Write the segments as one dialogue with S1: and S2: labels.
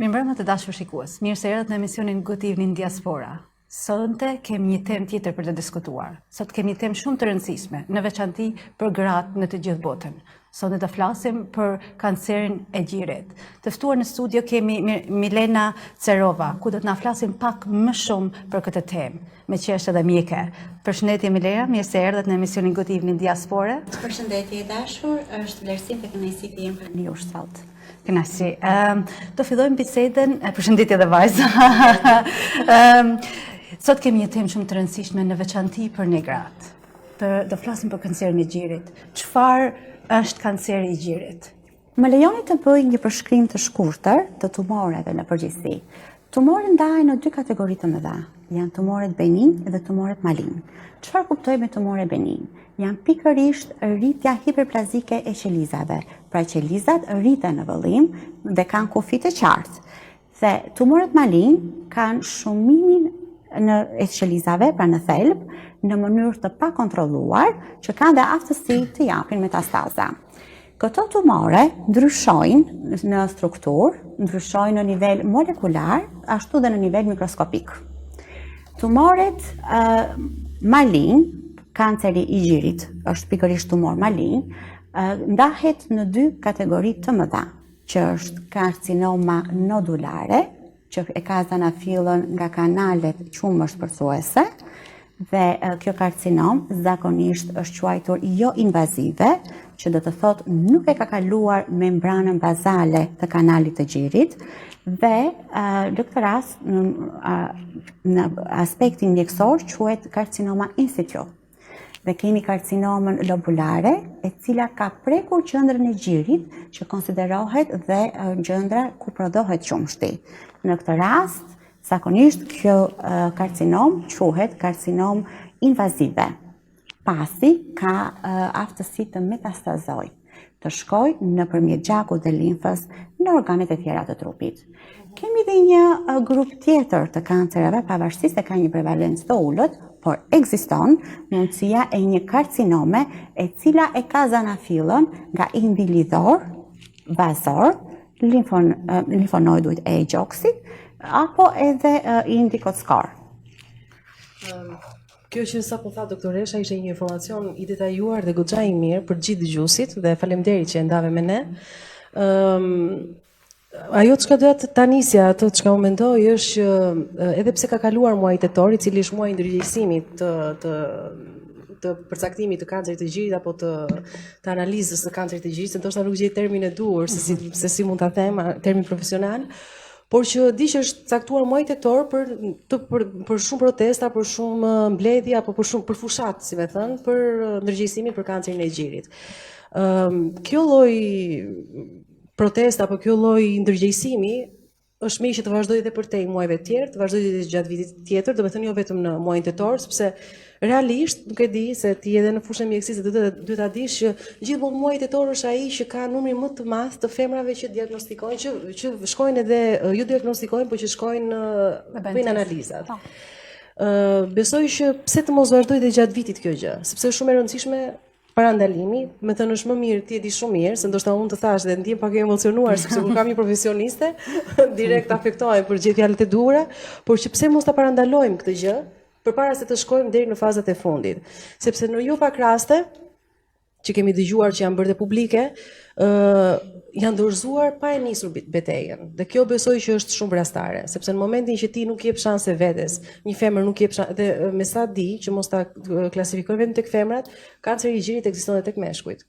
S1: Mirëmbrëma të dashur shikues. Mirë se erdhët në emisionin Good Evening Diaspora. Sonte kemi një temë tjetër për të diskutuar. Sot kemi një temë shumë të rëndësishme, në veçanti për gratë në të gjithë botën. Sonte të flasim për kancerin e gjirit. Të ftuar në studio kemi Milena Cerova, ku do të na flasim pak më shumë për këtë temë, me që është edhe mjeke. Përshëndetje Milena, mirë se erdhët në emisionin Good Evening Diaspora.
S2: Përshëndetje dashur, është vlerësim dhe kënaqësi të jem për
S1: ju sot. Kënaqësi. Do fillojmë bisedën, përshëndetje dhe vajza. Sot kemi një temë shumë të rëndësishme në veçanti për ne gratë. Do flasim për kancerin e gjirit. Çfarë është kanceri i gjirit?
S2: Më lejoni të bëj një përshkrim të shkurtër të tumoreve në përgjithësi. Tumoret ndahen në dy kategori të mëdha. Janë tumoret benin dhe tumoret malin. Çfarë kuptojmë me tumore benin? Janë pikërisht rritja hiperplazike e qelizave. Pra qelizat rriten në vëllim dhe kanë kufi të qartë. Dhe tumoret malin kanë shumimin e qelizave, pra në thelb, në mënyrë të pakontrolluar, që kanë dhe aftësi të japin metastaza. Këto tumore ndryshojnë në strukturë, ndryshojnë në nivel molekular, ashtu dhe në nivel mikroskopik. Tumoret malin, kanceri i gjirit, është pikërisht tumor malin, ndahet në dy kategori të mëdha, që është karcinoma nodulare, që e ka zanafillën nga kanalet qumësh përthuese, dhe kjo karcinom zakonisht është quajtur jo invazive, që do të thot nuk e ka kaluar membranën bazale të kanalit të gjirit, dhe në këtë rast në aspektin mjekësor quhet karcinoma in situ. Dhe kemi karcinomën lobulare, e cila ka prekur qendrën e gjirit, që konsiderohet dhe gjendra ku prodhohet qumshti. Në këtë rast, zakonisht kjo karcinom quhet karcinom invazive. Pasi ka aftësi të metastazoj, të shkoj nëpërmjet gjakut dhe limfës në organet e tjera të trupit. Kemi dhe një grup tjetër të kancereve, pavarësisht se ka një prevalencë të ulët, por ekziston mundësia e një karcinome e cila e ka zanafillën nga indi lidhor, bazor, linfonoiduit e gjoksit, apo edhe indi kockar.
S3: Kjo që sa po tha doktoresha ishte një informacion i detajuar dhe goxha i mirë për gjithë dëgjuesit dhe faleminderit që e ndave me ne. Ajo çka doja ta nisja, ato çka unë mendoj është që edhe pse ka kaluar muaji tetor, i cili është muaji i ndërgjegjësimit të përcaktimit të kancerit të gjirit apo të analizës të kancerit të gjirit, se ndoshta nuk gjej termin e duhur se si mund ta them, termin profesional, por që di që është caktuar muaji tetor për shumë protesta, për shumë mbledhje apo për fushat, si më thënë, për ndërgjegjësimin për kancerin e gjirit. Kjo lloj protesta apo kjo lloj ndërgjegjësimi është mirë që të vazhdojë edhe përtej muajve të tjerë, të vazhdojë edhe gjatë vitit tjetër, do të thënë jo vetëm në muajin tetor, sepse realisht nuk e di se ti edhe në fushën mjekësisë duhet ta dish që gjithmonë muaji tetor është ai që ka numrin më të madh të femrave që diagnostikojnë, që shkojnë edhe jo diagnostikojnë, por që shkojnë bëjnë analizat. Besoj që pse të mos vazhdojë edhe gjatë vitit kjo gjë, sepse është shumë e rëndësishme parandalimi, me thënë është më mirë ti e di shumë mirë, se ndoshta unë të thash dhe ndjem pak e emocionuar sepse unë kam një profesioniste, direkt afektohem për gjithë fjalët e duhura, por që pse mos ta parandalojmë këtë gjë përpara se të shkojmë deri në fazat e fundit, sepse në jo pak raste që kemi dëgjuar që janë bërë publike, janë dorëzuar pa e nisur betejën. Dhe kjo besoj që është shumë vrastare, sepse në momentin që ti nuk jep shanse vetes, një femër nuk jep shanse, dhe me sa di që mos ta klasifikojmë vetëm tek femrat, kanceri i gjirit ekziston edhe tek meshkujt.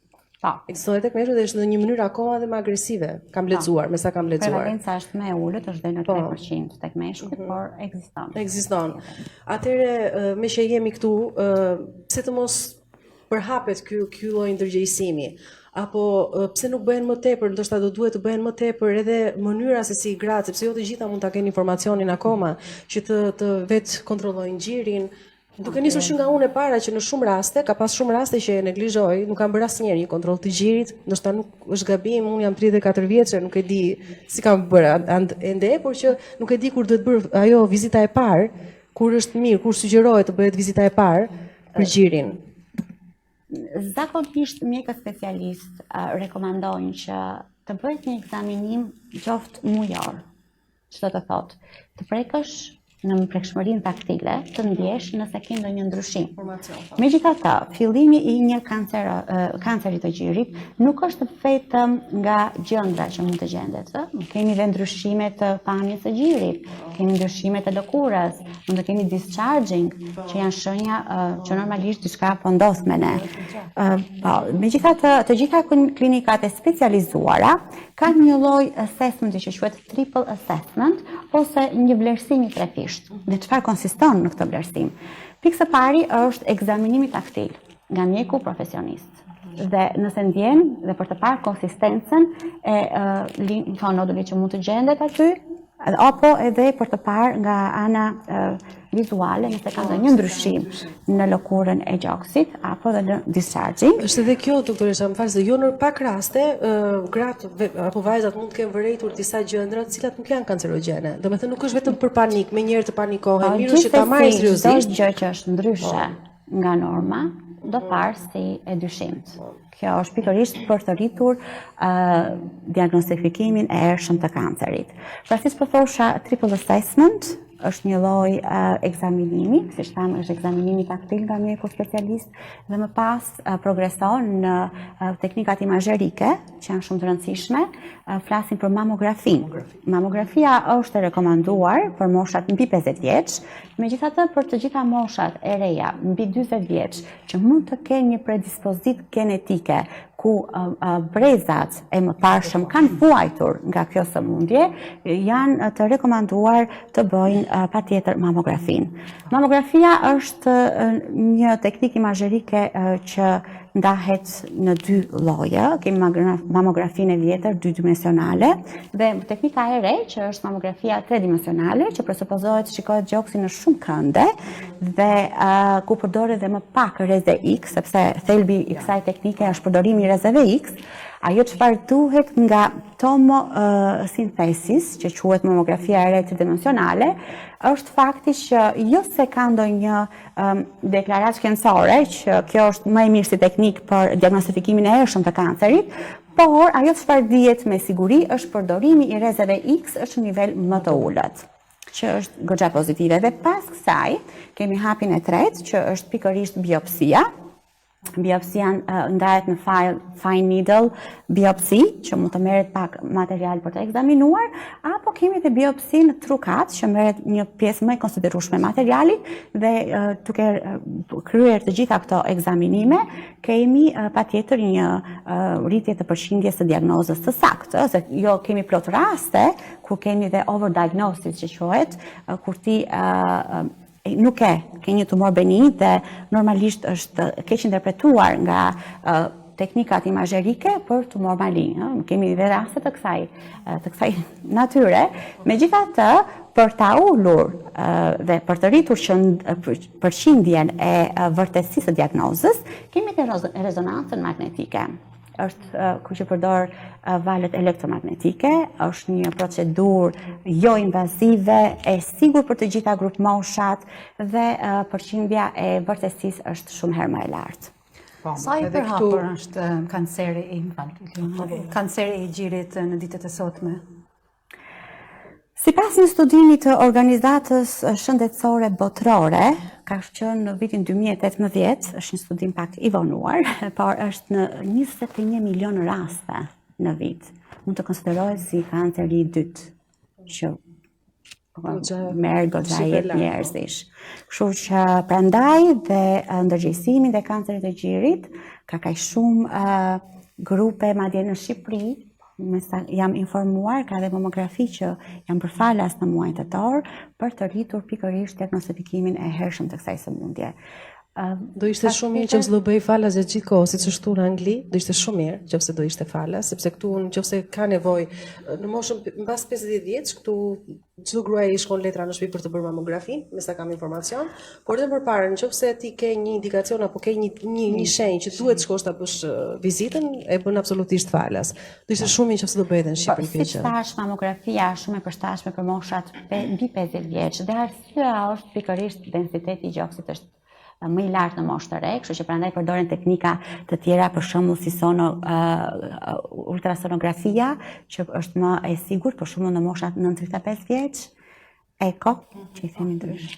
S3: Ekziston edhe tek meshkujt dhe është në një mënyrë akoma dhe më agresive. Kam lexuar, me sa kam lexuar.
S2: Prevalenca është më e ulët, është deri në 3% tek meshkujt, por ekziston.
S3: Ekziston. Atëherë, me që jemi këtu, pse të mos përhapet ky lloj ndërgjegjësimi, apo pse nuk bëhen më tepër, ndoshta do duhet të bëhen më tepër edhe mënyra se si gratë, sepse jo të gjitha mund ta kenë informacionin akoma që të vetë kontrollojnë gjirin. Duke nisur që nga unë e para që në shumë raste, ka pas shumë raste që e neglizhoj, nuk kam bërë asnjëherë një kontroll të gjirit, ndoshta nuk është gabim, unë jam 34 vjeçë, nuk e di si kam bërë ende, por që nuk e di kur duhet bërë ajo vizita e parë, kur është mirë, kur sugjerohet të bëhet vizita e parë për gjirin.
S2: Zakonisht mjekët specialist rekomandojnë që të bëhet një ekzaminim qoftë mujor, Ç'do të thotë? Të prekësh në prekshmërinë taktile, të ndjesh nëse ke ndonjë ndryshim. Megjithatë, fillimi i një kanceri të gjirit nuk është vetëm nga gjëndra që mund të gjendet. Kemi dhe ndryshime të pamjes së gjirit, kemi ndryshime të lëkurës, mund të kemi discharging, që janë shenja që normalisht diçka po ndodh me ne. Megjithatë, të gjitha klinikat e specializuara kanë një lloj assessmenti që quhet triple assessment ose një vlerësim i tretisht. Dhe çfarë konsiston në këtë vlerësim? Pikë së pari është ekzaminimi taktil nga mjeku profesionist. Dhe nëse ndjen dhe për të parë konsistencën e nodullit që mund të gjendet aty, apo edhe për të parë nga ana vizuale nëse ka ndonjë ndryshim në lëkurën e gjoksit apo dhe në discharging.
S3: Është edhe kjo, doktoresha, më falë, se jo në pak raste, gratë apo vajzat mund të kenë vërejtur disa gjëndra të cilat nuk janë kancerogjene. Do me thënë nuk është vetëm për panik, me njerë të panikohen, mirë që ta marrë seriozisht.
S2: Çdo gjë që është ndryshe nga norma, do parë si e dyshimt. Kjo është pikërisht për të rritur diagnostifikimin e errshëm të kancerit. Pra siç po thosha, triple assessment është një lloj ekzaminimi, siç thamë, është ekzaminimi taktil nga mjeku specialist dhe më pas progreson në teknikat imazherike, që janë shumë të rëndësishme. Flasim për mamografinë. Mamografia është e rekomanduar për moshat mbi 50 vjeç, megjithatë për të gjitha moshat e reja mbi 40 vjeç që mund të kenë një predispozit genetike ku brezat e mëparshëm kanë vuajtur nga kjo sëmundje, janë të rekomanduar të bëjnë patjetër mamografinë. Mamografia është një teknikë imazherike që ndahet në dy lloje. Kemi mamografinë e vjetër, dydimensionale, dhe teknika e re, që është mamografia tridimensionale, që presupozohet shikohet gjoksi në shumë kënde dhe ku përdoret dhe më pak rreze X, sepse thelbi i kësaj teknike është përdorimi i rrezeve X. Ajo çfarë duhet nga tomosinthesis, që quhet mamografia e re tridimensionale, është fakti që jo se ka ndonjë deklaratë shkencore që kjo është më e mirë si teknikë për diagnostifikimin e errshëm të kancerit, por ajo çfarë dihet me siguri është përdorimi i rrezeve X është në nivel më të ulët, që është goxha pozitive. Dhe pas kësaj kemi hapin e tretë, që është pikërisht biopsia. Biopsia ndahet në fine needle biopsi, që mund të merret pak material për të ekzaminuar, apo kemi dhe biopsi në trukat, që merret një pjesë më e konsiderueshme e materialit dhe duke kryer të gjitha këto ekzaminime, kemi patjetër një rritje të përqindjes së diagnozës së saktë, se jo kemi plot raste ku kemi dhe overdiagnosis që quhet, kur ti nuk ke një tumor benign dhe normalisht është keq interpretuar nga teknikat imazherike për tumor malign. Kemi dhe raste të kësaj natyre. Megjithatë, për ta ulur dhe për të rritur përqindjen e vërtetësisë së diagnozës, kemi dhe rezonancën magnetike. Është ku që përdor valët elektromagnetike, është një procedurë jo invazive, e sigurt për të gjitha grup moshat dhe përqindja e vërtetësisë është shumë herë më e lartë.
S1: Sa i përhapur është kanceri i gjirit në ditët e sotme?
S2: Sipas një studimi të Organizatës Shëndetësore Botërore, ka qenë në vitin 2018, është një studim pak i vonuar, por është në 21 milion raste në vit. Mund të konsiderohet si kanceri i dytë, që merr goxha jetë njerëzish. Kështu që prandaj dhe ndërgjegjësimin e kancerit të gjirit ka kaq shumë grupe madje në Shqipëri. Me sa jam informuar, ka dhe mamografi që janë përfalas në muajin tetor për të rritur pikërisht diagnostifikimin e hershëm të kësaj sëmundje.
S3: Do ishte shumë mirë nëse do bëj falas gjatë gjithë kohës, siç është në Angli, do ishte shumë mirë nëse do ishte falas, sepse këtu nëse ka nevojë në moshën mbas 50 vjeç, këtu çdo gruaje i shkon letra në shtëpi për të bërë mamografinë, me sa kam informacion, por edhe përpara nëse ti ke një indikacion apo ke një shenjë që duhet shkosh ta bësh vizitën, e bën absolutisht falas. Do ishte shumë mirë nëse do bëhej në Shqipëri kjo gjë.
S2: Si thash, mamografia është shumë e përshtatshme për moshat mbi 50 vjeç dhe arsyeja është pikërisht densiteti i gjoksit është më i lartë në moshë të re, kështu që prandaj përdoren teknika të tjera, për shembull si ultrasonografia, që është më e sigurt, për shembull në moshat 9-35 vjeç, eko, që i themi ndrysh,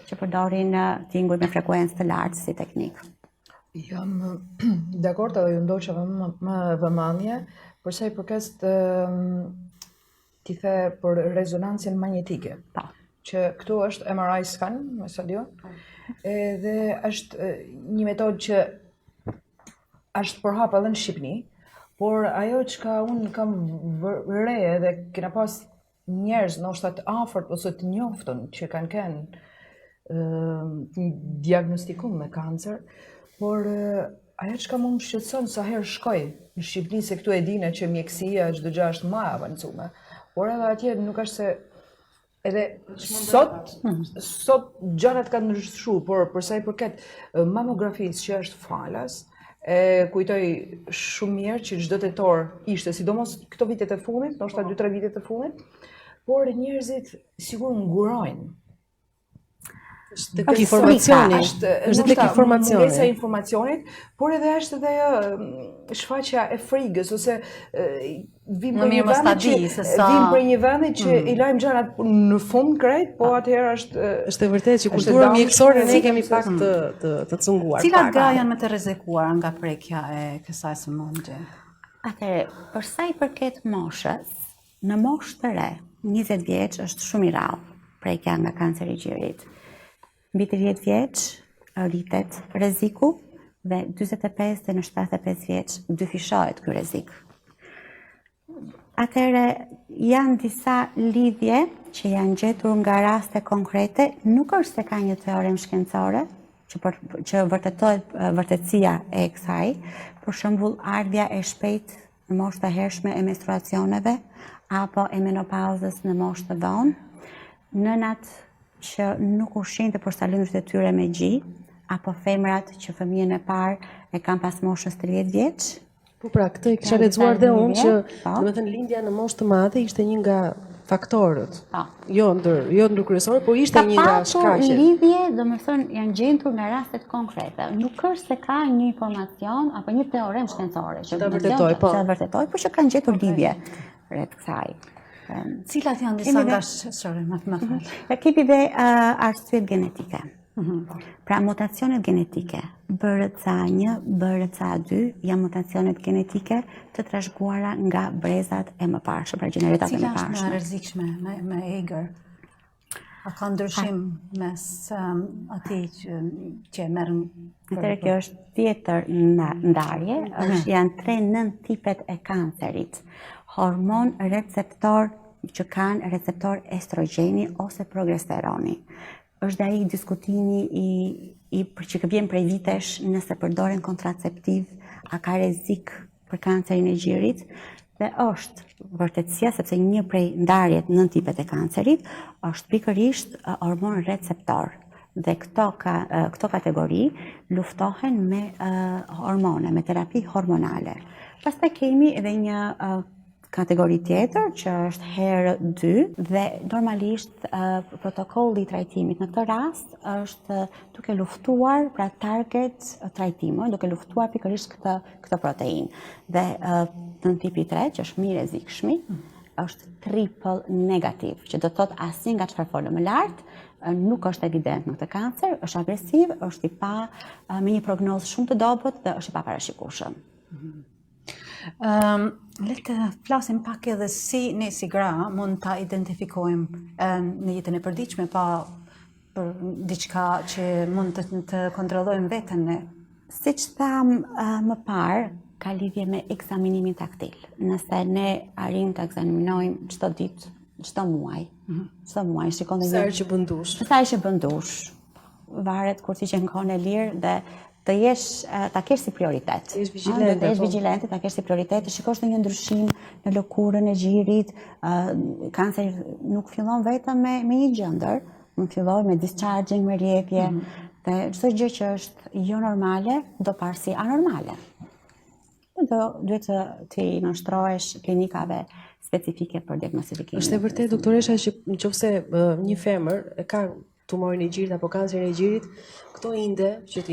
S2: që përdorin tinguj me frekuencë të lartë si teknikë.
S4: Jam dakord edhe ju ndoqeva më vëmendje për sa i përket ti the për rezonancën magnetike.
S2: Po.
S4: Që këtu është MRI scan, me sa dio. Dhe është një metodë që është përhap edhe në Shqipni, por ajo që unë kam re edhe kena pas njerëz ndoshta të afërt ose të njoftën që kanë një diagnostikum me kancer, por ajo që më shqetëson sa herë shkoj në Shqipni, se këtu e dine që mjekësia çdo gjë është më e avancuar, por edhe atje nuk është se edhe sot gjërat kanë ndryshuar, por për sa i përket mamografisë që është falas, kujtoj shumë mirë që çdo tetor ishte, sidomos këto vitet e fundit, ndoshta 2-3 vitet e fundit, por njerëzit sigur ngurojnë.
S3: Është tek informacioni. Është tek informacioni.
S4: Mungesa e informacionit, por edhe është edhe shfaqja e frikës ose vim për një vendi që i lajmë gjërat në fund krejt, po atëherë
S3: është e vërtetë që kultura mjekësore ne kemi pak të cunguar.
S1: Cilat gra janë më të rrezikuara nga prekja e kësaj sëmundje?
S2: Atëherë, për sa i përket moshës, në moshë të re, 20 vjeç është shumë i rrallë prekja nga kanceri i gjirit. Mbi 30 vjeç rritet rreziku dhe 45 dhe në 75 vjeç dyfishohet ky rrezik. Atëherë janë disa lidhje që janë gjetur nga raste konkrete, nuk është se ka një teorem shkencore që vërtetohet vërtetësia e kësaj, për shembull ardhja e shpejtë në moshë të hershme e menstruacioneve apo e menopauzës në moshë të vonë, nënat që nuk ushqejnë të përsalindrit e tyre me gji, apo femrat që fëmijën e parë e kanë pas moshës 30 vjeç.
S3: Po pra, këtë i kisha lexuar dhe unë që, domethënë lindja në moshë të madhe ishte një nga faktorët. Jo ndër kryesorë, por ishte një nga shkaqet.
S2: Ka lidhje, domethënë janë gjetur nga rastet konkrete. Nuk është se ka një informacion apo një teorem shkencore që
S3: ta vërtetoj,
S2: por që kanë gjetur lidhje rreth kësaj.
S1: Cilat janë disa nga
S2: kemi dhe arsyet genetike. Pra mutacionet genetike, BRCA1, BRCA2 janë mutacionet genetike të trashëguara nga brezat e mëparshme, pra gjeneretat e mëparshme.
S1: Cilat janë rrezikshme me egër? A ka ndryshim mes atij që merren?
S2: Atëherë kjo është tjetër ndarje, janë 3-9 tipet e kancerit. Hormon receptor që kanë receptor estrogeni ose progesteroni. Është ai diskutimi që vjen prej vitesh nëse përdoren kontraceptiv, a ka rrezik për kancerin e gjirit, dhe është vërtetësia sepse një prej ndarjet në tipet e kancerit është pikërisht hormon receptor. Dhe këto kategori luftohen me hormone, me terapi hormonale. Pastaj kemi edhe një kategori tjetër që është HER2 dhe normalisht protokolli i trajtimit në këtë rast është duke luftuar pra target trajtimi, duke luftuar pikërisht këtë protein. Dhe në tipi 3 që është më i rrezikshëm, është triple negativ, që do të thotë asnjë nga çfarë folëm më lart, nuk është evident në këtë kancer, është agresiv, është me një prognozë shumë të dobët dhe është i paparashikueshëm.
S1: Le të flasim pak edhe si ne si gra mund ta identifikojmë në jetën e përditshme për diçka që mund të kontrollojmë veten ne.
S2: Siç tham më parë, ka lidhje me ekzaminimin taktil. Nëse ne arrim të ekzaminojmë çdo ditë, çdo muaj, shikon
S3: sa herë që bën dush.
S2: Sa herë që bën dush. Varet kur ti qen kohën e lirë dhe ta kesh si prioritet.
S3: Të jesh
S2: vigjilente, ta kesh si prioritet, të shikosh ndonjë ndryshim në lëkurën e gjirit. Kanceri nuk fillon vetëm me një gjendër, mund filloj me discharging, me rrjekje, dhe çdo gjë që është jo normale do parë si anormale. Duhet të nënshtrohesh klinikave specifike për diagnostifikimin.
S3: Është e vërtetë doktoresha që nëse një femër ka tumorin e gjirit apo kancerin e gjirit, këto inde që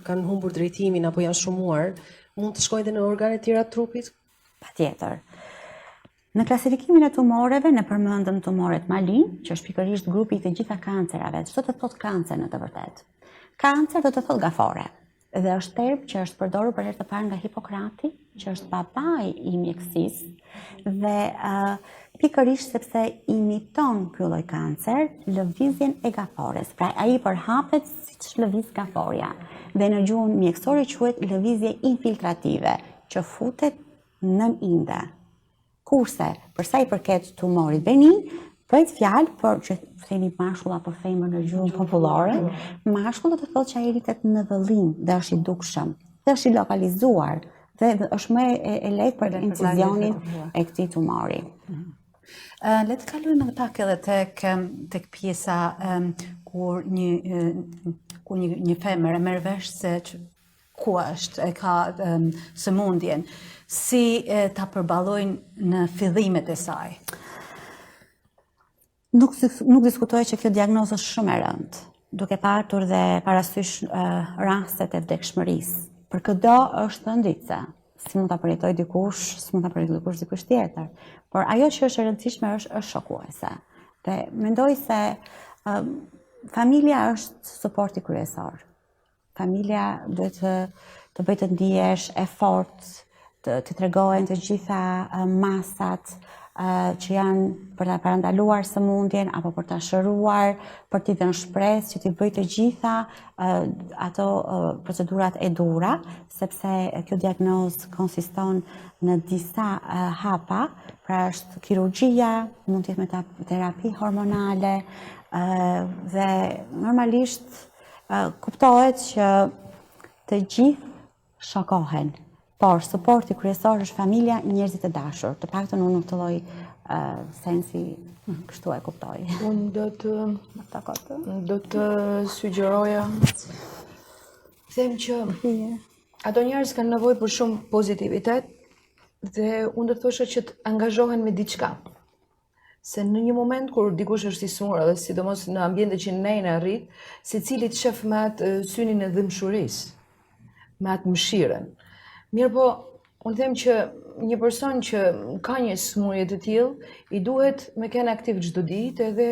S3: kanë humbur drejtimin apo janë shumuar, mund të shkojnë dhe në organet tjera të trupit?
S2: Patjetër. Në klasifikimin e tumoreve, ne përmendëm tumoret malin, që është pikërisht grupi i të gjitha kancerave. Çdo të thotë kancer në të vërtetë? Kancer do të thotë gafore. Dhe është term që është përdorur për herë të parë nga Hipokrati, që është babai i mjekësisë, dhe pikërisht sepse imiton ky lloj kancer lëvizjen e gafores. Pra ai përhapet siç lëviz gaforia. Dhe në gjuhën mjekësore quhet lëvizje infiltrative, që futet nën inde. Kurse, për sa i përket tumorit benin, bëhet fjalë për që themi mashkull apo femër në gjuhën popullore, mashkull do të thotë që ai rritet në vëllim dhe është i dukshëm, dhe është i lokalizuar, dhe është më e lehtë për incizionin e këtij tumori.
S1: Le të kalojmë edhe pak edhe tek pjesa kur një femër e merr vesh se ku është, e ka sëmundjen, si ta përballojnë në fillimet e saj?
S2: Nuk diskutoj që kjo diagnozë është shumë e rëndë, duke patur dhe parasysh rastet e vdekshmërisë. Për këdo është ndicë, si mund ta përjetoj dikush, si mund ta përjetoj dikush tjetër. Por ajo që është e rëndësishme është shokuese. Dhe mendoj se familja është suporti kryesor. Familja duhet të bëjë të ndihesh e fortë, të tregohen të gjitha masat që janë për ta parandaluar sëmundjen apo për ta shëruar, për t'i dhënë shpresë që t'i bëjë të gjitha ato procedurat e dhura, sepse kjo diagnozë konsiston në disa hapa, pra është kirurgjia, mund të jetë me terapi hormonale, dhe normalisht kuptohet që të gjithë shokohen. Por suporti kryesor është familja, njerëzit e dashur. Të paktën unë në këtë lloj sensi kështu e kuptoj.
S4: Unë do të sugjeroja them që ato njerëz kanë nevojë për shumë pozitivitet dhe unë do të thosha që të angazhohen me diçka. Se në një moment kur dikush është i smur dhe sidomos në ambiente që ne në arrit, secili të shef me atë synin e dhimbshurisë, me atë mëshirën. Mirë po, unë them që një person që ka një smurje të tillë, i duhet me qenë aktiv çdo ditë edhe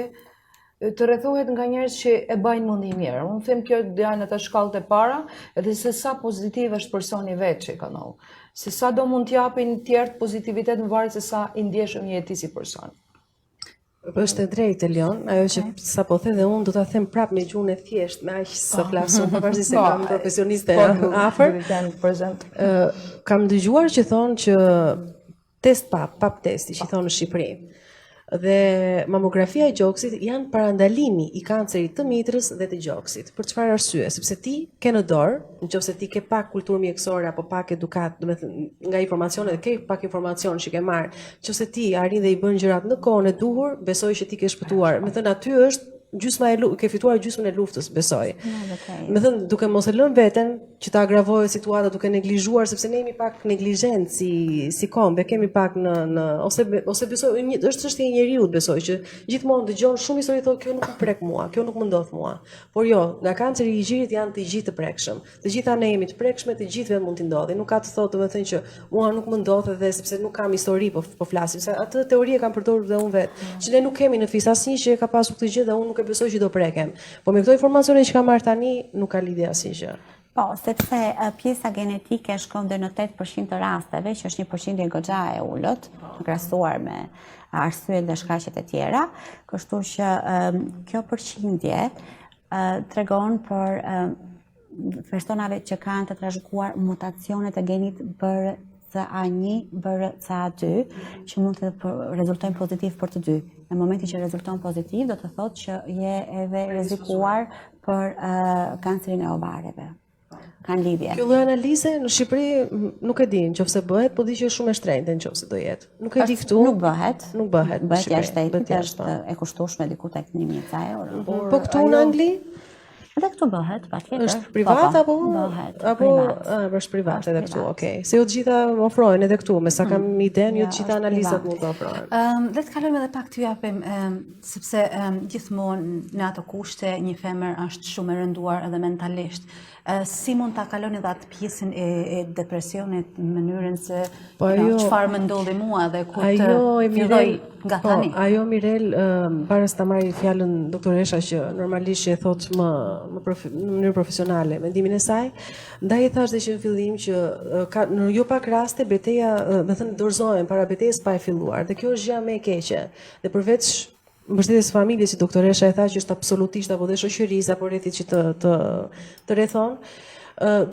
S4: të rrethohet nga njerëz që e bajnë mendin mirë. Unë them kjo janë ata shkallët e para, edhe se sa pozitiv është personi vetë që ka ndodhur. Se sa do mund t'japin tjerë pozitivitet në varet se sa i ndjeshëm je ti si person.
S3: Është e drejtë Elion, ajo që sapo the dhe unë do ta them prapë me gjuhën e thjeshtë, me aq sa flas unë, pavarësisht se kam profesionistë afër. Kam dëgjuar që thonë që test pap testi që thonë në Shqipëri. Dhe mamografia e gjoksit janë parandalimi i kancerit të mitrës dhe të gjoksit. Për çfarë arsye? Sepse ti ke në dorë, nëse ti ke pak kulturë mjekësore apo pak edukat, do të thënë nga informacionet, ke pak informacion që ke marr, nëse ti arrin dhe i bën gjërat në kohën e duhur, besoj që ti ke shpëtuar. Me thënë aty është gjysma ke fituar gjysmën e luftës, besoj. Me thënë duke mos e lënë veten që ta agravohet situata duke neglizhuar, sepse ne jemi pak neglizhent si kombe, kemi pak ose besoj është çështje e njeriu, besoj që gjithmonë dëgjon shumë histori thotë kjo nuk më prek mua, kjo nuk më ndodh mua. Por jo, nga kanceri i gjirit janë të gjithë të prekshëm. Të gjitha ne jemi të prekshme, të gjithëve mund t'i ndodhi. Nuk ka të thotë domethënë që mua nuk më ndodh edhe sepse nuk kam histori, po flasim se atë teori e kam përdorur dhe unë vetë. Që ne nuk kemi në fis asnjë që ka pasur këtë gjë dhe unë nuk e besoj që do prekem. Po me këto informacione që kam marrë tani, nuk ka lidhje asnjë.
S2: Po, sepse pjesa genetike shkon deri në 8% të rasteve, që është një përqindje goxha e ulët, krahasuar me arsyet dhe shkaqet e tjera, kështu që kjo përqindje tregon për personave që kanë të trashëguar mutacionet e genit BRCA1, BRCA2, që mund të rezultojnë pozitiv për të dy. Në momentin që rezulton pozitiv, do të thotë që je edhe rrezikuar për kancerin e ovareve. Kanë lidhje.
S3: Kjo lloj analize në Shqipëri nuk e di nëse bëhet, po di që është shumë e shtrenjtë nëse do jetë. Nuk e di këtu.
S2: Nuk bëhet.
S3: Nuk bëhet.
S2: Bëhet jashtë, është e kushtueshme diku tek 1000 euro.
S3: Po këtu në Angli?
S2: Edhe këtu bëhet, patjetër.
S3: Është privat
S2: Po,
S3: apo është privat edhe këtu, okay. Se jo të gjitha ofrojnë edhe këtu, me sa kam iden, jo të gjitha analizat mund të ofrojnë.
S1: Dhe të kalojmë edhe pak t'ju japim, sepse gjithmonë në ato kushte një femër është shumë e rënduar edhe mentalisht. Si mund ta kaloni dhe atë pjesën e depresionit në mënyrën se çfarë më ndodhi mua dhe kur të filloj nga tani?
S3: Ajo Mirel, para se ta marrë fjalën doktoresha që normalisht që e thot në mënyrë profesionale mendimin e saj, ndaj e thash dhe që në fillim që në jo pak raste betejë, do thënë dorëzohen para betejës pa e filluar. Dhe kjo është gjë më e keqe. Dhe përveç mbështetjes familjes, si doktoresha e tha që është absolutisht apo dhe shoqërisë apo rrethit që të rrethon,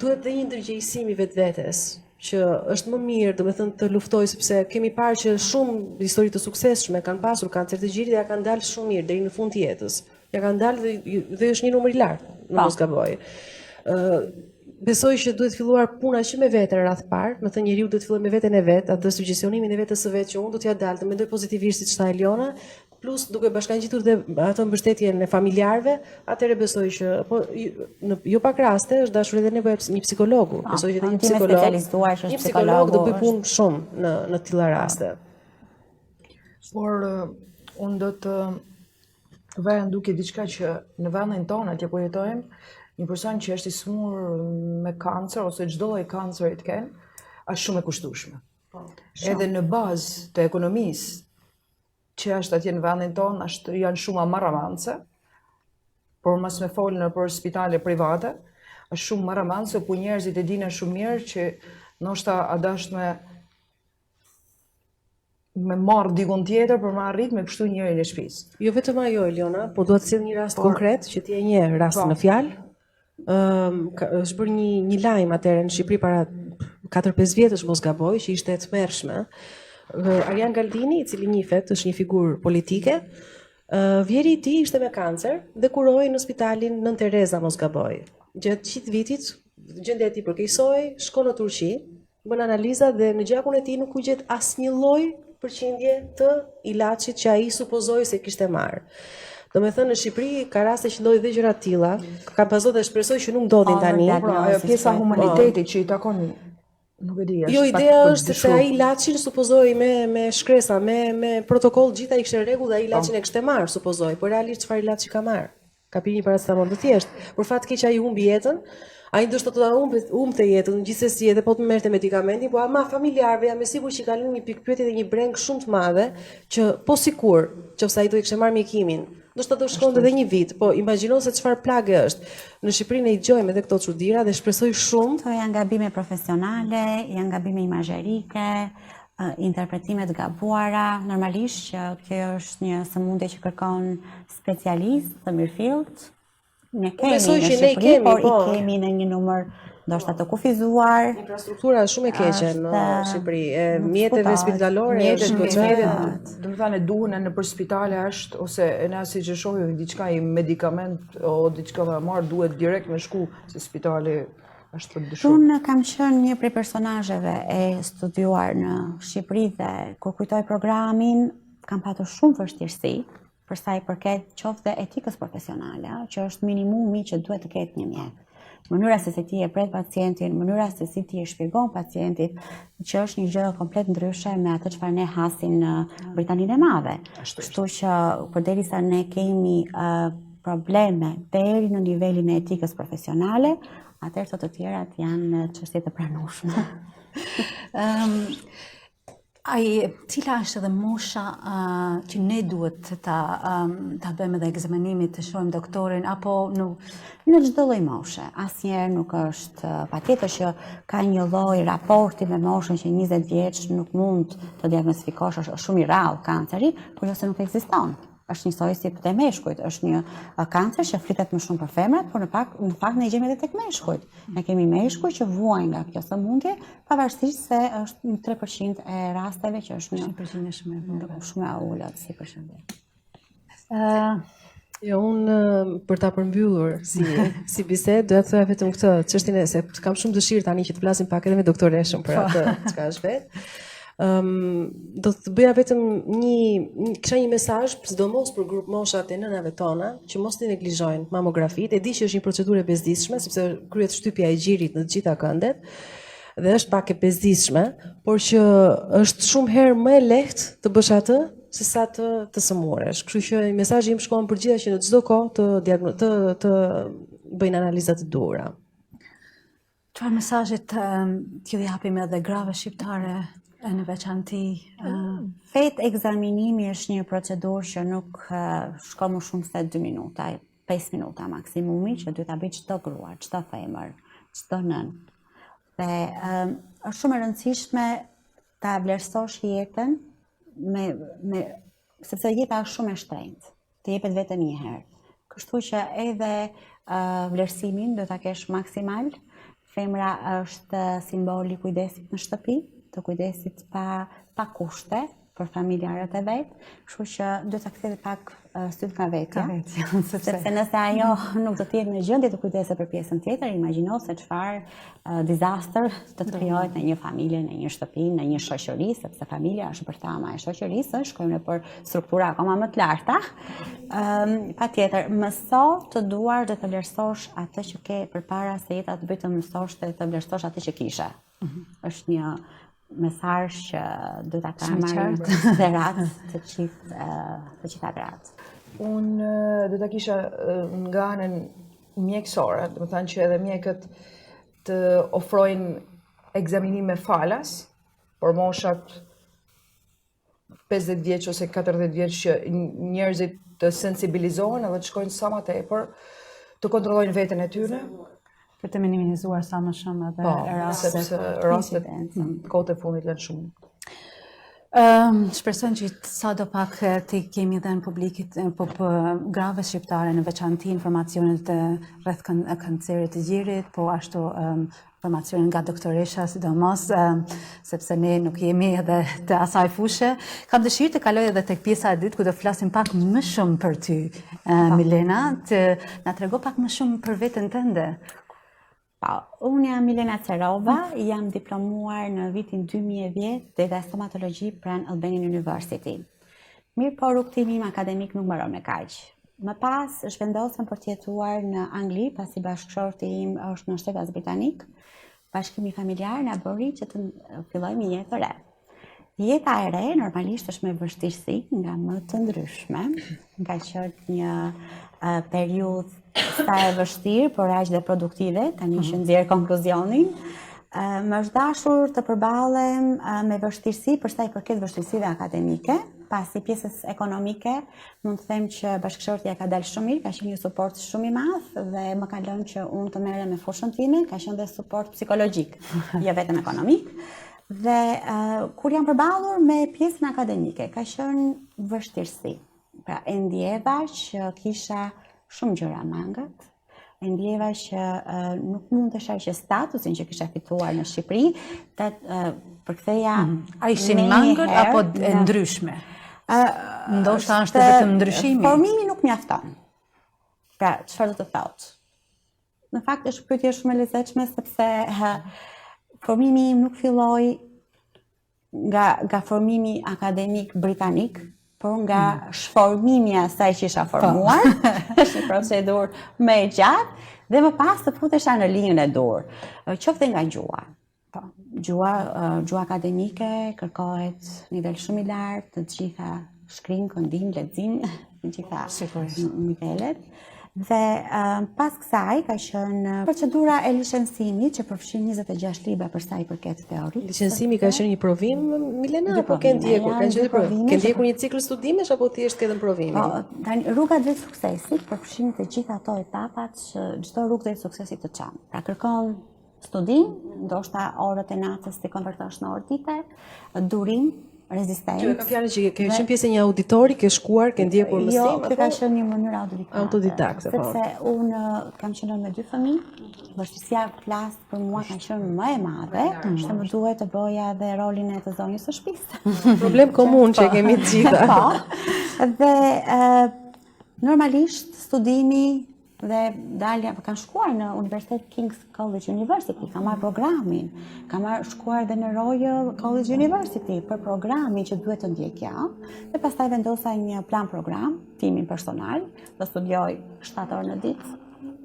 S3: duhet dhe një ndërgjegjësim i vetvetes që është më mirë, domethënë të luftoj sepse kemi parë që shumë histori të suksesshme kanë pasur kancer të gjirit dhe ja kanë dalë shumë mirë deri në fund të jetës. Ja kanë dalë dhe është një numër i lartë, mos gaboj. Besoj që duhet filluar puna që me veten radh parë, më thënë njeriu duhet të fillojë me veten e vet, atë sugjestionimin e vetes së vet që unë do t'ja dal, të mendoj pozitivisht siç tha Eliona, plus duke bashkangjitur dhe atë mbështetjen e familjarëve, atëherë besoj që në jo pak raste është dashur edhe nevoja një psikologu. Besoj që një psikolog do bëj punë shumë në të tilla raste.
S4: Por unë do të vëjën duke diçka që në vendin tonë atje ku jetojmë, një person që është i smur me kancer ose çdo lloj kanceri të kenë, është shumë e kushtueshme. Edhe në bazë të ekonomisë që është atje në vendin tonë, janë shumë marramance, por mos me folën për spitale private, është shumë marramance, ku njerëzit e dinë shumë mirë që ndoshta a dasht me marrë dikun tjetër për me arrit me kështu njërin e shtëpisë.
S3: Jo vetëm ajo, Eliona, po duhet të sjell një rast konkret që ti e njeh rastin në fjalë. Është bërë një lajm atëherë në Shqipëri para 4-5 vjetësh mos gaboj, që ishte e tmerrshme. Arjan Galdini, i cili njihet, është një figurë politike. Vjeri i tij ishte me kancer dhe kurohej në spitalin Nën Tereza, mos gaboj. Gjatë gjithë vitit, gjendja e tij përkeqësoi, shkon në Turqi, bën analiza dhe në gjakun e tij nuk u gjet asnjë lloj përqindje të ilaçit që ai supozoi se kishte marrë. Domethënë në Shqipëri ka raste që ndodhin dhe gjëra të tilla, kam pasur dhe shpresoj që nuk ndodhin tani.
S4: Ajo pjesa humanitetit që i takon. Nuk e di.
S3: Jo, ideja është se ai ilaçin supozoi me shkresa, me protokoll gjitha i kishte rregull dhe ai ilaçin e kishte marrë, supozoi, por realisht çfarë ilaçi ka marrë? Ka pirë një paracetamol të thjeshtë. Por fat keq ai humbi jetën. Ai ndoshta do ta humbte jetën, gjithsesi edhe po të merrte medikamentin, po ama familjarëve jam e sigurt që kanë një pikë pyetje dhe një breng shumë të madhe që po sikur nëse ai do i kishte marrë mjekimin, ndoshta do shkonte edhe një vit, po imagjino se çfarë plagë është. Në Shqipëri ne i dëgjojmë edhe këto çuditëra dhe shpresoj shumë.
S2: Këto janë gabime profesionale, janë gabime imazherike, interpretime të gabuara. Normalisht që kjo është një sëmundje që kërkon specialist të mirëfillt. Ne kemi në Shqipëri, por i kemi në një numër ndoshta të kufizuar.
S3: Infrastruktura është shumë e keqe në Shqipëri. Mjeteve spitalore është goxha.
S4: Domethënë duhen në për spitale është ose ne siç e shohim diçka i medikament o diçka më marr duhet direkt me shku se spitali është për dëshuar.
S2: Unë kam qenë një prej personazheve e studiuar në Shqipëri dhe kur kujtoj programin kam patur shumë vështirësi për sa i përket qoftë etikës profesionale, që është minimumi që duhet të ketë një mjek. Mënyra se si ti e pret pacientin, mënyra se si ti e shpjegon pacientit, që është një gjë komplet ndryshe me atë çfarë ne hasim në Britaninë e Madhe. Kështu që përderisa ne kemi probleme deri në nivelin e etikës profesionale, atëherë të tjerat janë çështje të pranueshme.
S1: Cila është edhe mosha që ne duhet ta bëjmë edhe ekzamenimin të shohim doktorin apo
S2: në çdo lloj moshe. Asnjëherë nuk është patjetër që ka një lloj raporti me moshën që 20 vjeç nuk mund të diagnostikosh, është shumë i rrallë kanceri, por jo se nuk ekziston. Është njësoj si te meshkujt, është një kancer që flitet më shumë për femrat, por në fakt ne gjejmë edhe tek meshkujt. Ne kemi meshkuj që vuajnë nga kjo sëmundje, pavarësisht se është në 3% e rasteve që është një
S1: 100%
S2: shumë e ulët si përshëndetje.
S3: Jo, unë për ta përmbyllur si bisedë, do të thoya vetëm këtë çështjen se kam shumë dëshirë tani që të flasim pak edhe me doktoreshën për atë çka është vetë. Do të bëja vetëm kisha një mesazh, sidomos për grup moshat e nënave tona, që mos t'i neglizhojnë mamografitë. E di që është një procedurë e bezdisshme, sepse kryhet shtypja e gjirit në të gjitha këndet, dhe është pak e bezdisshme, por që është shumë herë më e lehtë të bësh atë se sa të sëmuresh. Kështu që mesazhi im shkon për gjitha që në çdo kohë të bëjnë analizat e duhura.
S1: Çfarë mesazhit t'ju japim edhe grave shqiptare në veçanti?
S2: Fet ekzaminimi është një procedurë që nuk shkon më shumë se 2 minuta, 5 minuta maksimumi, që duhet ta bëj çdo grua, çdo femër, çdo nën. Dhe është shumë e rëndësishme ta vlerësosh jetën sepse jeta është shumë e shtrenjtë, të jepet vetëm një herë. Kështu që edhe vlerësimin do ta kesh maksimal. Femra është simboli i kujdesit në shtëpi, të kujdesit pa kushte për familjarët e vet, kështu që duhet ta kthej pak syt nga vetja, sepse nëse ajo nuk do të jetë në gjendje të kujdeset për pjesën tjetër, imagjino se çfarë disaster të krijohet në një familje, në një shtëpi, në një shoqëri, sepse familja është bërthama e shoqërisë, shkojmë për struktura akoma më të larta. Patjetër, mëso të duar dhe të vlerësosh atë që ke përpara se jeta të bëj të mësosh dhe të vlerësosh atë që kishe. Është një mesazh që do ta kam marrë në konsiderat të gjitha gratë.
S4: Unë do ta kisha nga anën mjekësore, do të thënë që edhe mjekët të ofrojnë ekzaminime falas, por moshat 50 vjeç ose 40 vjeç që njerëzit të sensibilizohen edhe të shkojnë sa më tepër, të kontrollojnë veten e tyre.
S1: Për të minimizuar sa më shumë edhe
S4: sepse rastet kohët e fundit janë shumë.
S1: Shpresojmë që sa do pak të kemi dhe në publikit, po grave shqiptare në veçanti informacionet rreth kancerit të gjirit, po ashtu informacionin nga doktoresha, sidomos, sepse ne nuk jemi edhe të asaj fushë. Kam dëshirë të kaloj edhe tek pjesa e dytë, ku do flasim pak më shumë për ty, Milena, të na trego pak më shumë për veten tënde.
S2: Unë jam Milena Cerova, jam diplomuar në vitin 2010 dhe stomatologji pranë Albanian University. Mirë po rrugtimi im akademik nuk mbaron me kaq. Më pas shpendosëm për të jetuar në Angli, pasi bashkëshorti im është në Shtetet Britanik. Bashkimi familjar na bëri që të fillojmë një jetë të re. Jeta e re normalisht është me vështirësi nga më të ndryshme, ka qenë një periudhë sa e vështirë, por aq dhe produktive, tani që nxjerr konkluzionin. Më është dashur të përballem me vështirësi për sa i përket vështirësive akademike, pasi pjesës ekonomike, mund të them që bashkëshortja ka dalë shumë mirë, ka qenë një suport shumë i madh dhe më ka lënë që unë të merrem me fushën time, ka qenë dhe suport psikologjik, jo vetëm ekonomik. Dhe kur jam përballur me pjesën akademike, ka qenë vështirësi. Pra, e ndjeva që kisha shumë gjëra mangët, e ndjeva që nuk mund të shaj që statusin që kisha fituar në Shqipëri, të përktheja
S1: A ishin mangët apo e ndryshme? Ndoshta është vetëm ndryshimi.
S2: Formimi nuk mjafton. Pra, çfarë do të thotë? Në fakt është pyetje shumë e lezetshme sepse formimi im nuk filloi nga formimi akademik britanik, por nga shformimi asaj që isha formuar, është një procedurë më e gjatë, dhe më pas të futesha në linjën e dur. Qoftë nga gjuha. Gjuha akademike kërkohet nivel shumë i lartë, të gjitha shkrim, këndim, lexim, të gjitha nivelet. Dhe pas kësaj ka qenë procedura e licencimit që përfshin 26 libra për sa i përket teorisë.
S3: Licencimi ka qenë një provim, Milena, apo ke ndjekur? Ke ndjekur një cikël studimesh apo thjesht ke dhënë provimin?
S2: Tani rruga drejt suksesit përfshin të gjitha ato etapat që çdo rrugë drejt suksesit të çon. Pra kërkon studim, ndoshta orët e natës ti konvertosh në orë dite, durim, rezistencë.
S3: Që ka fjalën që ke qenë pjesë e një auditori, ke shkuar, ke ndjekur mësim?
S2: Jo, kjo ka qenë një mënyrë
S3: autodidakte.
S2: Sepse unë kam qenë me 2 fëmijë, vështirësia flas për mua ka qenë më e madhe, që më duhet të bëja dhe rolin e të zonjës së shtëpisë.
S3: Problem komun që kemi të gjitha.
S2: Dhe normalisht studimi Dhe dalja kanë shkuar në Universitet King's College University, ka marrë programin, ka shkuar dhe në Royal College University për programin që duhet të ndjekja, dhe pastaj vendosa një plan program, timin personal, do studioj 7 orë në ditë,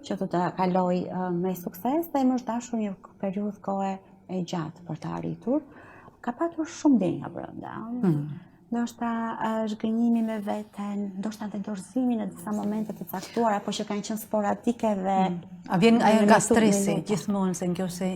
S2: që të kaloj me sukses, dhe më është dashur një periudhë kohe e gjatë për të arritur. Ka patur shumë denja brenda. Ndoshta zhgënjimi me veten, ndoshta edhe dorëzimi në disa momente të caktuara, apo që kanë qenë sporadike dhe
S1: A vjen ajo nga stresi gjithmonë, se nëse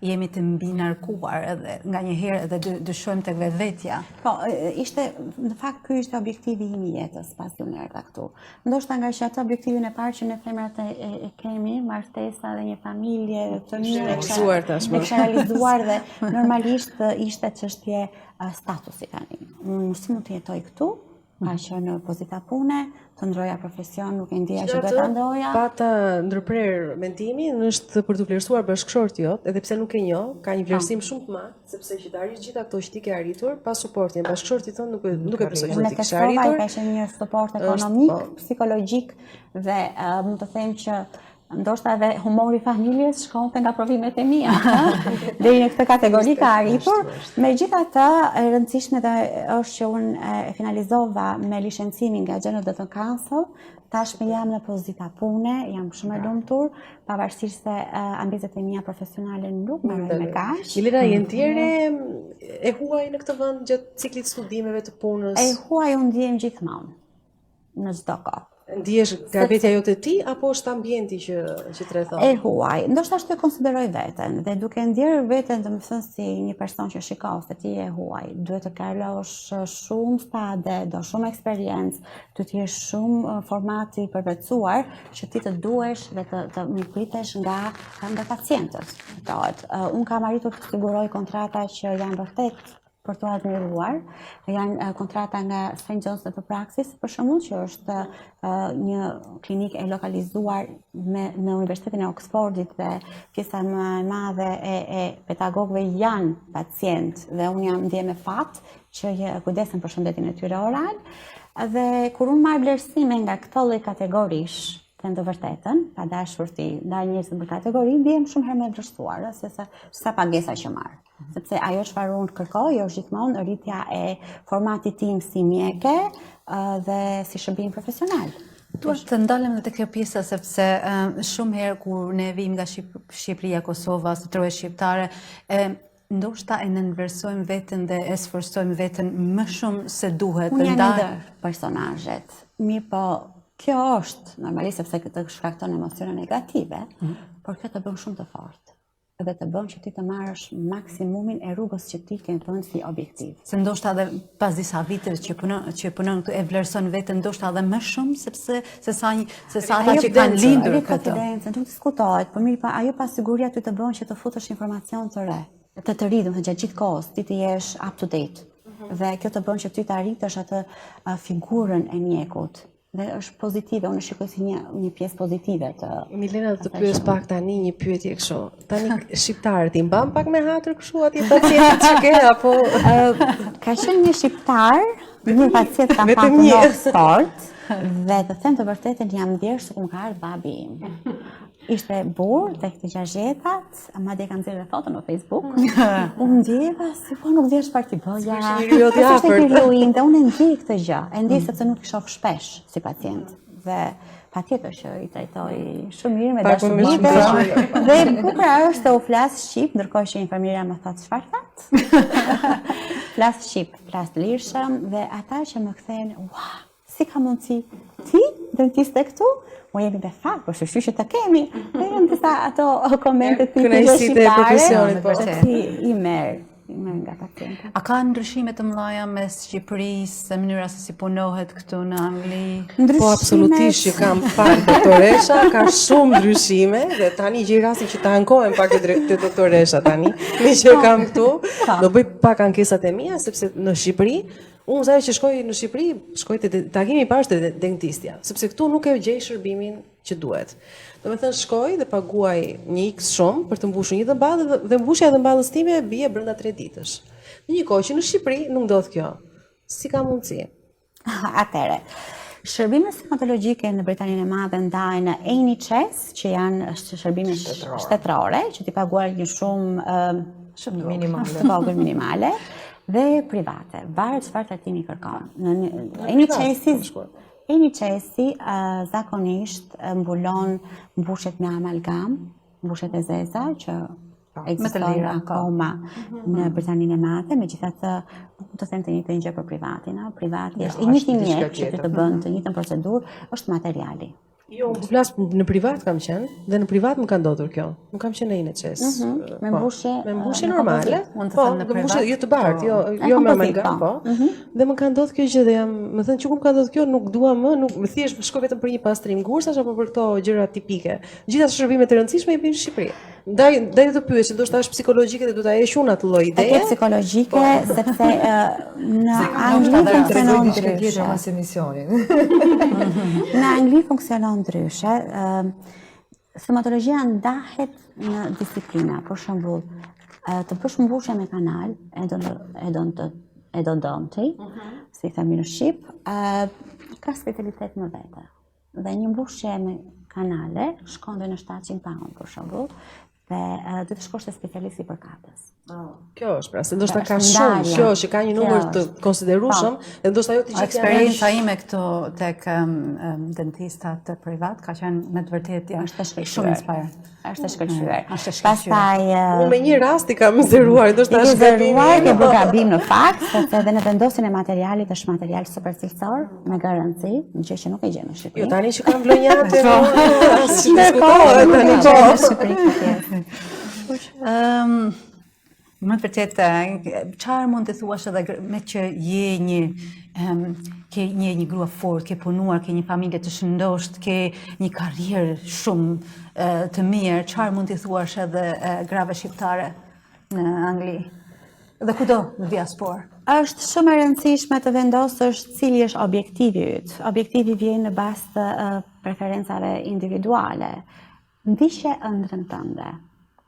S1: jemi të mbi narkuar edhe nga një herë edhe dyshojmë tek vetvetja.
S2: Po, ishte në fakt ky ishte objektivi im i jetës pas ju erdha këtu. Ndoshta nga që atë objektivin e parë që ne femrat e kemi, martesa dhe një familje të mirë, e kisha realizuar dhe normalisht ishte çështje statusi tani. Unë si mund të jetoj këtu, pa që në pozita pune, të ndroja profesion, nuk e ndjeja që duhet ta ndoja.
S3: Pata ndërprer mendimin është për të vlerësuar bashkëshorti jot, edhe pse nuk e njoh, ka një vlerësim shumë të madh, sepse që të arrish gjitha këto që ti ke arritur, pa suportin e bashkëshortit tënd nuk e besoj që ti ke arritur.
S2: Ka qenë një suport ekonomik, psikologjik dhe mund të them që ndoshta edhe humori familjes shkonte nga provimet e mia. Deri në këtë kategori ka arritur. Megjithatë, e rëndësishme është që unë e finalizova me licencimin nga General Dental Council. Tashmë jam në pozita pune, jam shumë e lumtur, pavarësisht se ambicet e mia profesionale nuk mbarojnë me kaq.
S3: Milena, jenë tjerë e huaj në këtë vend gjatë ciklit studimeve të punës?
S2: E huaj unë ndjem gjithmonë në çdo kohë.
S3: Ndihesh gabetja jote ti, apo është ambienti që të rrethon?
S2: E huaj, ndoshta ashtu e konsideroj veten, dhe duke ndjerë veten të më thënë si një person që shikon se ti e huaj, duhet të kalosh shumë stade, do shumë eksperiencë, duhet të jesh shumë formati i përvetësuar që ti të duhesh dhe të mirëpritesh nga pacientët. Unë kam arritur të siguroj kontrata që janë vërtet për të admiruar, janë kontrata nga St. John's Dental Practice, për shembull, që është një klinikë e lokalizuar në Universitetin e Oxfordit dhe pjesa më e madhe e pedagogëve janë pacient dhe unë jam ndje me fat që kujdesen për shëndetin e tyre oral. Dhe kur unë marr vlerësime nga këto lloj kategorish, të të vërtetën, pa dashur ti ndaj njerëzve për kategori, ndihem shumë herë më e vlerësuar, se sa pagesa që marr. Sepse ajo çfarë unë kërkoj është gjithmonë rritja e formatit tim si mjeke dhe si shërbim profesional.
S1: Duhet të ndalem në të kjo pjesa, sepse shumë herë kur ne vim nga Shqipëria, Kosova, së troje shqiptare, ndoshta e nënversojmë veten dhe e sforsojmë veten më shumë se duhet.
S2: Unë jam ndër personazhet. Mirë po, kjo është normalisht sepse këtë shkakton emocione negative, por kjo të bën shumë të fortë. Edhe të bën që ti të marrësh maksimumin e rrugës që ti ke vënë si objektiv.
S1: Se ndoshta edhe pas disa viteve që punon këtu e vlerëson veten ndoshta edhe më shumë se sa ata që kanë lindur këtu.
S2: Nuk diskutohet, por mirë pa ajo pasiguria ty të bën që të futesh informacion të re, të ri, domethënë gjatë gjithë kohës ti të jesh up to date. Dhe kjo të bën që ty të arritësh atë figurën e mjekut. Dhe është pozitive, unë shikoj si një pjesë pozitive të...
S3: Milena, të pyes pak tani një pyetje kështu. Tani shqiptarët i mban pak me hatër kështu atje pacientët që ke, apo...
S2: Ka qenë një shqiptar, një pacient ka patur në Oxford, dhe të them të vërtetën jam ndjerë se ku më ka ardhur babi im. Ishte burr tek të 60-tat, madje kam nxjerrë foto në Facebook. Unë ndjeva si po nuk dihesh çfarë ti bëja. Ishte heroin, dhe unë ndjej këtë gjë. E ndjej sepse nuk i shoh shpesh si pacient. Dhe patjetër që i trajtoj shumë mirë me dashuri. Dhe bukura është se u flas shqip, ndërkohë që infermiera më thotë çfarë that. Flas shqip, flas lirshëm dhe ata që më kthejnë, "Ua, si ka mundësi ti dentiste këtu?" Mo jemi me fakt, por shqyqy që të kemi. Dhe janë disa ato komente tipike shqiptare, por ti i merr nga pacientët.
S1: A ka ndryshime të mëdha mes Shqipërisë, mënyra se si punohet këtu në Angli?
S3: Po absolutisht që kam pak doktoresha, ka shumë ndryshime dhe tani gjej rastin që të ankohem pak te doktoresha tani. Me që kam këtu, do bëj pak ankesat e mia sepse në Shqipëri unë sa që shkoj në Shqipëri, shkoj te takimi i parë te dentistja, sepse këtu nuk e gjej shërbimin që duhet. Domethënë shkoj dhe paguaj një X shumë për të mbushur një dhëmballë dhe mbushja e dhëmballës time bie brenda 3 ditësh. Në një kohë që në Shqipëri nuk ndodh kjo. Si ka mundësi?
S2: Atëre, Shërbimet stomatologjike në Britaninë e Madhe ndahen në NHS, që janë shërbime shtetërore, që ti paguar një shumë
S4: minimale.
S2: të vogël minimale, dhe private, varet çfarë trajtimi kërkon. Në NHS-i zakonisht mbulon mbushjet me amalgam, mbushjet e zeza që ekzistojnë akoma në Britaninë e Madhe, megjithatë nuk të them të njëjtën gjë për privatin, privati është i njëjti mjek që të bën të njëjtën procedurë, është materiali.
S3: Jo, unë flas në privat kam qenë dhe në privat më ka ndodhur kjo. Nuk kam qenë në NHS.
S2: Me
S3: mbushje normale.
S1: Unë të them në privat.
S3: Jo të bardh, jo me amalgam, po. Dhe më ka ndodhur kjo gjë dhe më thënë që kur më ka ndodhur kjo nuk dua më, nuk më thjesht shkoj vetëm për një pastrim gursash apo për këto gjëra tipike. Gjitha shërbimet e rëndësishme jepin në Shqipëri. Ndaj të pyes, ndoshta është psikologjike dhe do ta heq unë atë lloj ideje.
S2: Është psikologjike sepse në Angli funksionon ndryshe.
S4: Mas emisionin.
S2: Në Angli funksionon ndryshe. Stomatologjia ndahet në disiplina, për shembull, të bësh mbushje me kanal, endodonti, si themi në Shqip, ka specialitet në vete. Dhe një mbushje me kanale shkon dhe në 700 pound, për shembull, dhe do të shkosh te specialisti për katës.
S3: Kjo është pra, se ndoshta ka shumë, kjo që ka një numër të konsiderueshëm, dhe ndoshta ajo të gjithë
S1: eksperienca ime këtu tek dentistat të privat ka qenë me të vërtetë shumë inspire.
S2: Është shkëlqyer. Pastaj
S3: unë me një rast i kam zëruar, ndoshta është
S2: zëruar, ke bërë gabim në fakt, sepse edhe në vendosjen e materialit është material super cilësor, me garanci, gjë që nuk e gjen në Shqipëri.
S3: Jo, tani që kam vlonjate,
S1: më të vërtetë, çfarë mund të thuash edhe me që je një grua fort, ke punuar, ke një familje të shëndosht, ke një karrierë shumë të mirë, çfarë mund të thuash edhe grave shqiptare në Angli dhe kudo në diasporë?
S2: Është shumë e rëndësishme të vendosësh cili është objektivi yt. Objektivi vjen në bazë të preferencave individuale. Ndiqe ëndrrën tënde.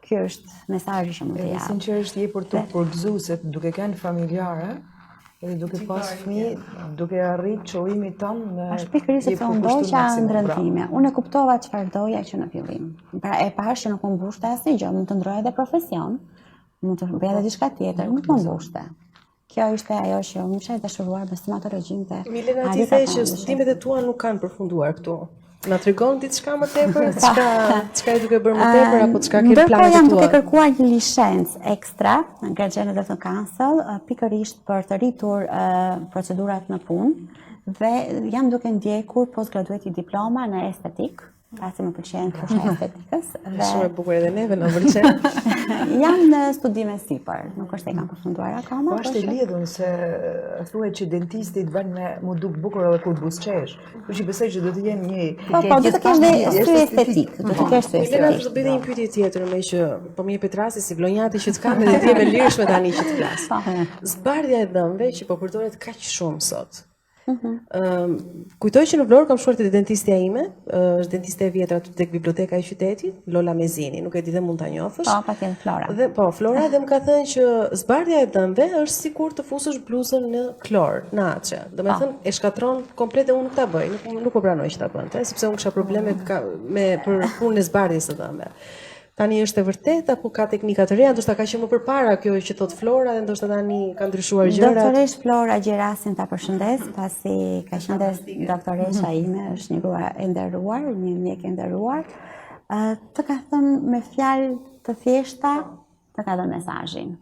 S2: Ky është mesazhi që mund të jap.
S4: Sinqerisht je për të përgëzuese duke qenë familjare edhe duke pas fëmijë, duke arrit qëllimin tonë me
S2: është pikërisht sepse unë doja ëndrrën time. Unë e kuptova çfarë doja që në fillim. Pra e pash që nuk më mbushte asnjë gjë, mund të ndroja edhe profesion, mund të bëja edhe diçka tjetër, nuk më mbushte. Kjo ishte ajo që unë isha dashuruar me stomatologjinë dhe
S3: Milena ti the që studimet e tua nuk kanë përfunduar këtu. Na tregon diçka më tepër, çka e duke bërë më tepër apo çka ke planet tua?
S2: Ndërkohë jam duke kërkuar një licencë ekstra në Graduate of the Council, pikërisht për të rritur procedurat në punë dhe jam duke ndjekur postgraduate diploma në estetik. Pasi më pëlqen fusha e estetikës.
S3: Shumë e bukur edhe neve na pëlqen.
S2: Jam në studime sipër, nuk është se kam përfunduar akoma.
S4: Po është e lidhur se thuhet që dentistit bën me mu duk bukur edhe kur buzqesh. Kështu që besoj që do të jenë një
S2: po do të kesh dhe sy estetik, do të kesh sy
S3: Milena,
S2: estetik.
S3: do të bëj një pyetje tjetër, me që po më jepet rasti si vlonjati që të kam edhe ti me lirshme tani që të flas. Zbardhja e dhëmbëve që po përdoret kaq shumë sot. Kujtoj që në Vlorë kam shkuar te dentistja ime, është dentiste e vjetër aty tek biblioteka e qytetit, Lola Mezini, nuk e di dhe mund ta njohësh.
S2: Po, patjetër Flora.
S3: Dhe po, Flora dhe më ka thënë që zbardhja e dhëmbëve është sikur të fusësh bluzën në klor, në açe. Domethënë e shkatron komplet e unë nuk ta bëj, nuk po pranoj që ta bënte, sepse unë kisha probleme për punën e zbardhjes së dhëmbëve. Tani është e vërtet apo ka teknika të reja, ndoshta ka qenë më përpara kjo që thot Flora dhe ndoshta tani ka ndryshuar gjërat.
S2: Doktoresh Flora Gjerasin ta përshëndes, pasi ka qenë doktoresha ime, është një grua e nderuar, një mjek e nderuar. Të ka thënë me fjalë të thjeshta, të ka dhënë mesazhin.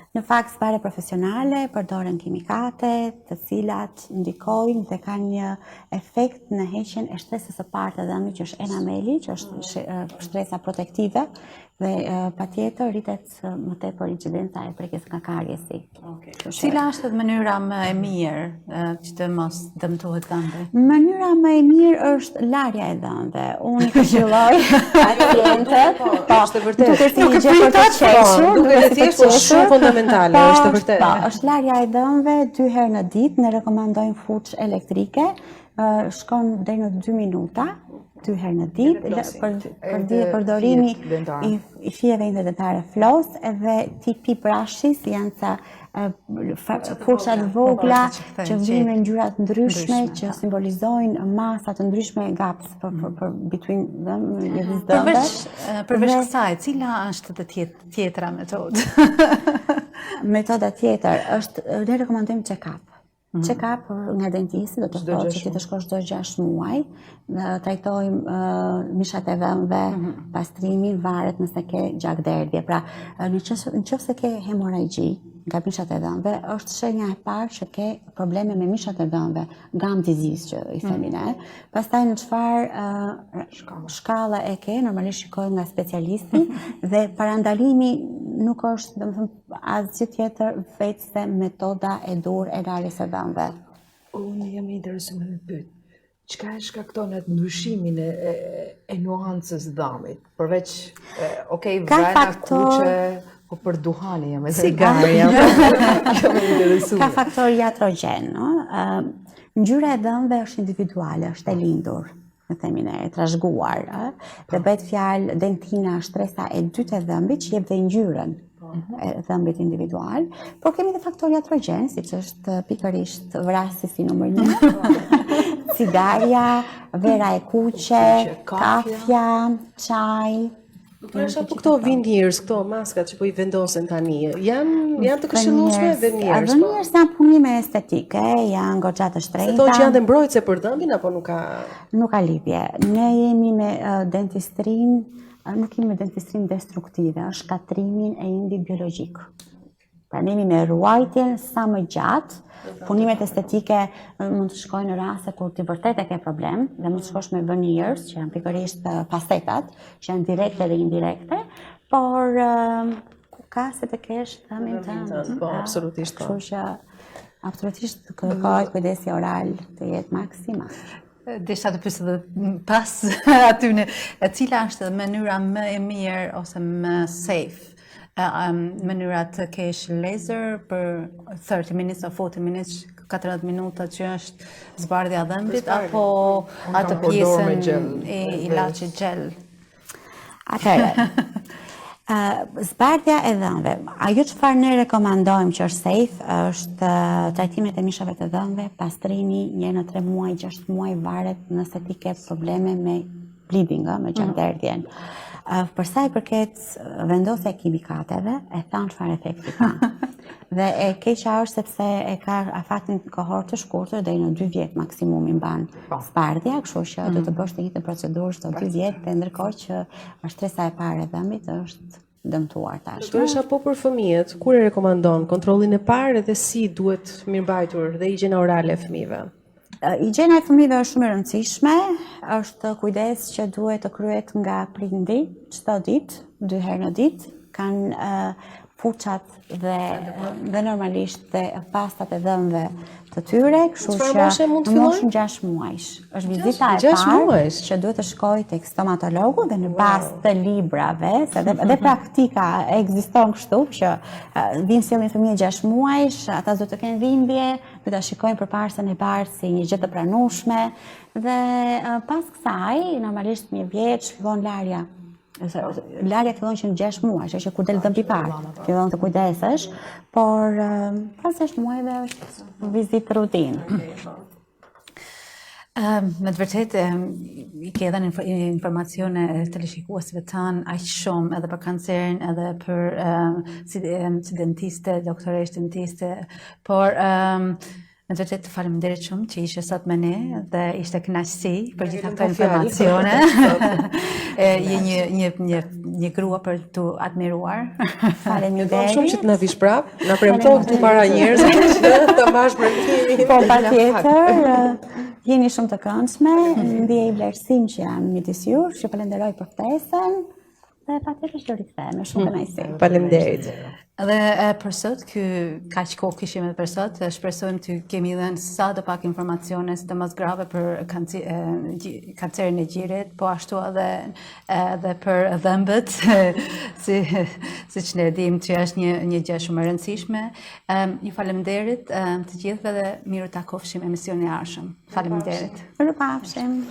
S2: Në fakt, zbardhje profesionale përdoren kimikate, të cilat ndikojnë dhe kanë një efekt në heqjen e shtresës së parë të dhëmbëve, që është enameli, që është shtresa protektive, dhe patjetër rritet më tepër incidenca e prekjes nga kariesi.
S1: Cila është mënyra më e mirë që të mos dëmtohet dhëmbi?
S2: Mënyra më e mirë është larja e dhëmbëve. Unë i këshilloj pacientët,
S3: është e vërtetë.
S2: duke si një gjë për të qeshur,
S3: duke të thjesht është shumë fundamentale, është e vërtetë.
S2: Po, është larja e dhëmbëve 2 herë në ditë, ne rekomandojmë fuç elektrike, shkon deri në 2 minuta, 2 herë në ditë për përdorimi i fijeve interdentare floss edhe tipi brashis janë ca furçat vogla që vijnë me ngjyra të ndryshme që simbolizojnë masa të ndryshme gaps për between them
S1: Përveç kësaj, cila është të tjetra metodë?
S2: Metoda tjetër është ne rekomandojmë check-up. Check-up nga dentisti do të thotë që ti të shkosh çdo 6 muaj, trajtojmë mishat e dhëmbëve, pastrimin, varet nëse ke gjakderdhje. Pra, nëse ke hemorragji nga mishat e dhëmbëve, është shenja e parë që ke probleme me mishat e dhëmbëve, gum disease që i themi ne. Pastaj në çfarë shkalla e ke, normalisht shikojmë nga specialisti dhe parandalimi nuk është, domethënë, asgjë tjetër veç se metoda e dur e larjes së dhëmbëve.
S4: Unë jam interesuar me pyet. Çka e shkakton atë ndryshimin e nuancës dhëmbit? Përveç, vrana, kuqe, po për duhani jam e
S2: Cigarja.
S4: Jam e interesuar.
S2: Ka faktor iatrogen, no? Ngjyra e dhëmbëve është individuale, është e lindur. Në themi ne, e trashëguar, dhe bëhet fjalë dentina shtresa e dytë e dhëmbit që jep dhe ngjyrën e dhëmbit individual, por kemi dhe faktor iatrogen, siç është pikërisht vrasësi numër 1, cigarja, vera e kuqe, kafja, çaj.
S3: Po këto veneers, këto maskat që po i vendosen tani, janë të këshillueshme veneers?
S2: Veneers janë punime estetike, janë goxha të shtrenjta.
S3: Se to që janë dhe mbrojtëse për dhëmbin apo nuk ka?
S2: Nuk ka lidhje. Ne jemi me dentistrin, nuk jemi me dentistrin destruktive, është katrimin e indi biologjik. Pra ne jemi me ruajtjen sa më gjatë. Punimet estetike mund të shkojnë në raste kur ti vërtet e ke problem dhe mund të shkosh me veneers, që janë pikërisht facetat, që janë direkte dhe indirekte, por ka se të kesh dhëmbin tënd.
S3: Po, absolutisht.
S2: Kështu që absolutisht kërkohet kujdesi oral të jetë maksimal.
S1: Desha të pyesë edhe pas atyne, cila është mënyra më e mirë ose më safe? Mënyra të kesh laser për 30 minutes o 40 minutes, 40 minuta që është zbardhja e dhëmbit, apo atë pjesën e ilaçit gel?
S2: Atëherë, zbardhja e dhëmbëve. Ajo çfarë ne rekomandojmë që është safe është trajtimet e mishave të dhëmbëve, pastrimi 1 në 3 muaj, 6 muaj, varet nëse ti ke probleme me bleeding, me gjakderdhjen. Për sa i përket vendosja e kimikateve, e thanë çfarë efekti ka. Dhe e keqja është sepse e ka afatin kohor të shkurtër deri në 2 vjet maksimum i mban zbardhja, kështu që do të bësh të njëjtën procedurë çdo 2 vjet, dhe ndërkohë që shtresa e parë e dhëmbit është dëmtuar tash.
S3: Doktoresha, po për fëmijët, kur e rekomandon kontrollin e parë dhe si duhet mirëmbajtur dhe higjiena orale e fëmijëve?
S2: Higjiena e fëmijëve është shumë e rëndësishme, është kujdes që duhet të kryhet nga prindi çdo ditë, 2 herë në ditë, kanë fuçat dhe normalisht dhe pastat e dhëmbëve të tyre, kështu që në moshën 6 muajsh. Është vizita e parë që duhet të shkojë tek stomatologu dhe në bazë të librave, se dhe praktika ekziston kështu që vinë sjellin fëmijë 6 muajsh, ata do të kenë dhimbje, do ta shikojnë përparsën e bardhë si një gjë të pranueshme dhe pas kësaj normalisht 1 vjeç fillon larja. Larja fillon që në 6 muaj, që kur del dhëmbi i parë, fillon të kujdesesh, por pas 6 muajve është vizitë rutinë.
S1: Me të vërtetë, i ke edhe informacione të shikuesve tanë aq shumë edhe për kancerin, edhe për si dentiste, doktoresh dentiste, por me të vërtetë faleminderit shumë që ishe sot me ne dhe ishte kënaqësi për gjitha këto informacione. Je një grua për tu admiruar.
S2: Faleminderit.
S3: Shumë që të na vish prap, na premto këtu para njerëzve që të mbash premtimin.
S2: Po patjetër, jeni shumë të këndshme, ndjej vlerësim që jam midis jush, që falenderoj për ftesën dhe patjetër që rikthehem me shumë kënaqësi.
S3: Faleminderit.
S1: Dhe për sot, kaq kohë kishim edhe për sot, shpresojmë të kemi dhënë sa do pak informacione, sidomos grave për kancerin e gjirit, po ashtu edhe për dhëmbët, siç ne dim që është një gjë shumë e rëndësishme. Ju faleminderit të gjithëve dhe miru takofshim emisionin e ardhshëm. Faleminderit.
S2: Mirupafshim.